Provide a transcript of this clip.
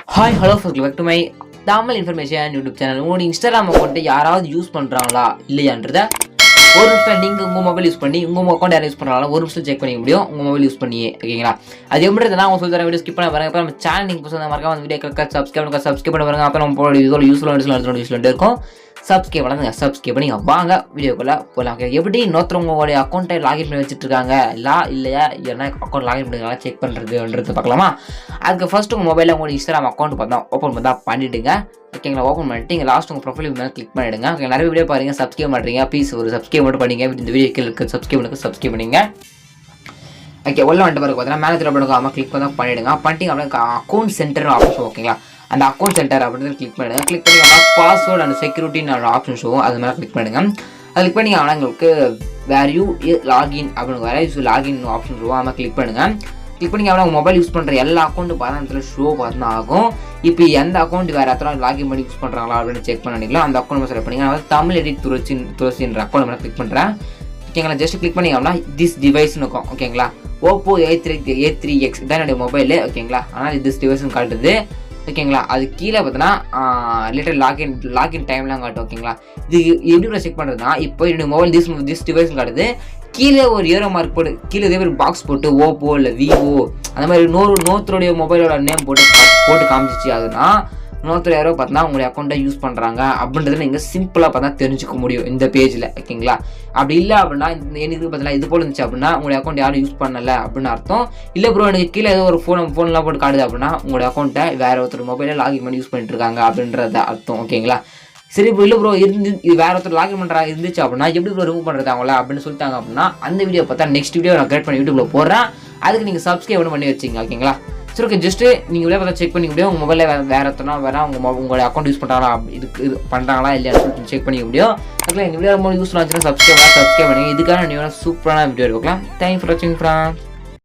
Hi hello welcome back to my Tamil information YouTube channel. உங்களோட Instagram அக்கௌண்ட்டை யாராவது use பண்ணுறாங்களா இல்லையான்றதை ஒரு நிமிஷம் நீங்கள் உங்கள் மொபைல் யூஸ் பண்ணி உங்கள் அக்கௌண்ட் யாரும் யூஸ் பண்ணுறாங்களா ஒரு நிமிஷம் செக் பண்ணிக்க முடியும் உங்கள் மொபைல் யூஸ் பண்ணியே. ஓகேங்களா? அது எப்படி நான் உங்களுக்கு சொல்கிற வீடியோ ஸ்கிப் பண்ண பாருங்க. அப்புறம் நம்ம சேனல் நீங்கள் புதுசாக மறக்காம அந்த வீடியோ சப்ஸ்கிரைப் பண்ண பாருங்க. அப்புறம் நம்ம இதோட யூஸ்ஃபுல்லாக இருக்கும். சப்ஸ்கிரைப் பண்ணுங்க. சப்ஸ்கிரைப் பண்ணி வாங்க வீடியோக்குள்ளே போகலாம். எப்படி இன்னொருத்தவங்களுடைய அக்கௌண்ட்டை லாகின் பண்ணி வச்சுட்டு இருக்காங்க இல்லையா என்ன அக்கௌண்ட் லாகின் பண்ணிக்கலாம் செக் பண்ணுறதுன்றது பார்க்கலாமா? அதுக்கு ஃபர்ஸ்ட் உங்கள் மொபைலில் உங்களோட இன்ஸ்டாகிராம் அக்கௌண்ட் ஓப்பன் பண்ணிவிடுங்க. ஓகேங்களா? ஓப்பன் பண்ணிட்டு இங்கே லாஸ்ட் உங்கள் ப்ரொஃபைல் மேலே கிளிக் பண்ணிவிடுங்க. ஓகே, நிறைய வீடியோ பாருங்கள், சப்ஸ்கிரைப் பண்ணுறீங்க. ப்ளீஸ் ஒரு சப்ஸ்கிரைப் மட்டும் பண்ணிங்க. இந்த வீடியோ கீழே சப்ஸ்கிரைப் பண்ணிங்க. ஓகே, உள்ள வந்துட்டு பிறகு பார்த்தீங்கன்னா மேலே திரும்ப கிளிக் பண்ணிவிடுங்க. பண்ணிட்டு அப்படியே அக்கௌண்ட் சென்டர் ஆப்ஷன். ஓகேங்களா? அந்த அக்கௌண்ட் சென்டர் அப்படின்னு கிளிக் பண்ணிடுங்க. கிளிக் பண்ணி பாஸ்வேர்டு அண்ட் செக்யூரிட்டின்னு ஆப்ஷன் ஷோவும் அது மேலே கிளிக் பண்ணிடுங்க. அது கிளிக் பண்ணி ஆனால் உங்களுக்கு வேர் யூ லாகின் அப்படின்னு வேறு லாகின் ஆப்ஷன் ஷோவும் அது மாதிரி கிளிக் பண்ணுங்கள். கிளிக் பண்ணி உங்கள் மொபைல் யூஸ் பண்ணுற எல்லா அக்கௌண்ட்டும் பார்த்தா ஷோ பார்த்தா ஆகும். இப்போ எந்த அக்கௌண்ட் வேறு எத்தனை லாகின் பண்ணி யூஸ் பண்ணுறாங்களா அப்படின்னு செக் பண்ணிக்கலாம். அந்த அக்கௌண்ட் செலக்ட் பண்ணிங்க. அதாவது தமிழ் எடிட் துளசின்ற அக்கௌண்ட் மேலே கிளிக் பண்ணுறேன். ஓகேங்களா? ஜஸ்ட் கிளிக் பண்ணிங்கன்னா திஸ் டிவைஸ்னு இருக்கும். ஓகேங்களா? ஓப்போ A3X தான் என்னுடைய மொபைலு. ஓகேங்களா? ஆனால் திஸ் டிவைஸ்னு காட்டுது. ஓகேங்களா? அது கீழே பார்த்தீங்கன்னா லிட்டர் லாகின் டைம்லாம் காட்டும். ஓகேங்களா? இது எப்படி செக் பண்ணுறதுனா இப்போ என்னுடைய மொபைல் திஸ் டிவைஸ்னு காட்டுது. கீழே ஒரு ஏரோ மார்க் போட்டு கீழே இதே மாதிரி பாக்ஸ் போட்டு ஓப்போ இல்லை விவோ அந்த மாதிரி நோத்தருடைய மொபைலோட நேம் போட்டு காமிச்சிச்சு. அதுனா இன்னொருத்தர் யாரோ பார்த்தா உங்களுடைய அக்கௌண்ட்டை யூஸ் பண்ணுறாங்க அப்படின்றத நீங்கள் சிம்பிளாக பார்த்தா தெரிஞ்சுக்க முடியும் இந்த பேஜில். ஓகேங்களா? அப்படி இல்லை அப்படின்னா எனக்கு பார்த்தீங்கன்னா இது போல் இருந்துச்சு அப்படின்னா உங்களுடைய அக்கௌண்ட் யாரும் யூஸ் பண்ணலை அப்படின்னு அர்த்தம். இல்லை ப்ரோ எனக்கு கீழே ஏதோ ஒரு ஃபோன்லாம் போட்டு காட்டுது அப்படின்னா உங்களுடைய அக்கௌண்ட்டை வேறு ஒருத்தர் மொபைலில் லாகின் பண்ணி யூஸ் பண்ணிட்டு இருக்காங்க அப்படின்றத அர்த்தம். ஓகேங்களா? சரி ப்ரோ, இல்லை ப்ரோ இது வேறு ஒருத்தர் லாகின் பண்ணுறாங்க இருந்துச்சு அப்படின்னா எப்படி ப்ரோ ரிமூவ் பண்ணுறது அவங்கள அப்படின்னு சொல்லிட்டாங்க அப்படின்னா அந்த வீடியோ பார்த்தா நெக்ஸ்ட் வீடியோ நான் கிரியேட் பண்ணி யூடியூப்ல போடுறேன். அதுக்கு நீங்கள் சப்ஸ்கிரைப் பண்ணி வச்சிங்க. ஓகேங்களா? சரி, ஓகே, ஜஸ்ட்டு நீங்கள் வீடியோ பார்த்தா செக் பண்ணிக்க முடியும். உங்கள் மொபைலில் வேறு ஒருத்தனா உங்களோட அக்கௌண்ட் யூஸ் பண்ணுறாங்களா இது பண்ணுறாங்களா இல்லையான்னு சொல்லிட்டு செக் பண்ணிக்க முடியும். அதுக்கு இந்த வீடியோ ரொம்ப யூஸ்ஃபுல்லாக இருந்துச்சுன்னா சப்ஸ்கிரைப் பண்ணி இதுக்கான நீங்கள் சூப்பரான வீடியோ இருக்கலாம். தேங்க்ஸ் ஃபார் வாட்சிங் ஃப்ரெண்ட்ஸ்.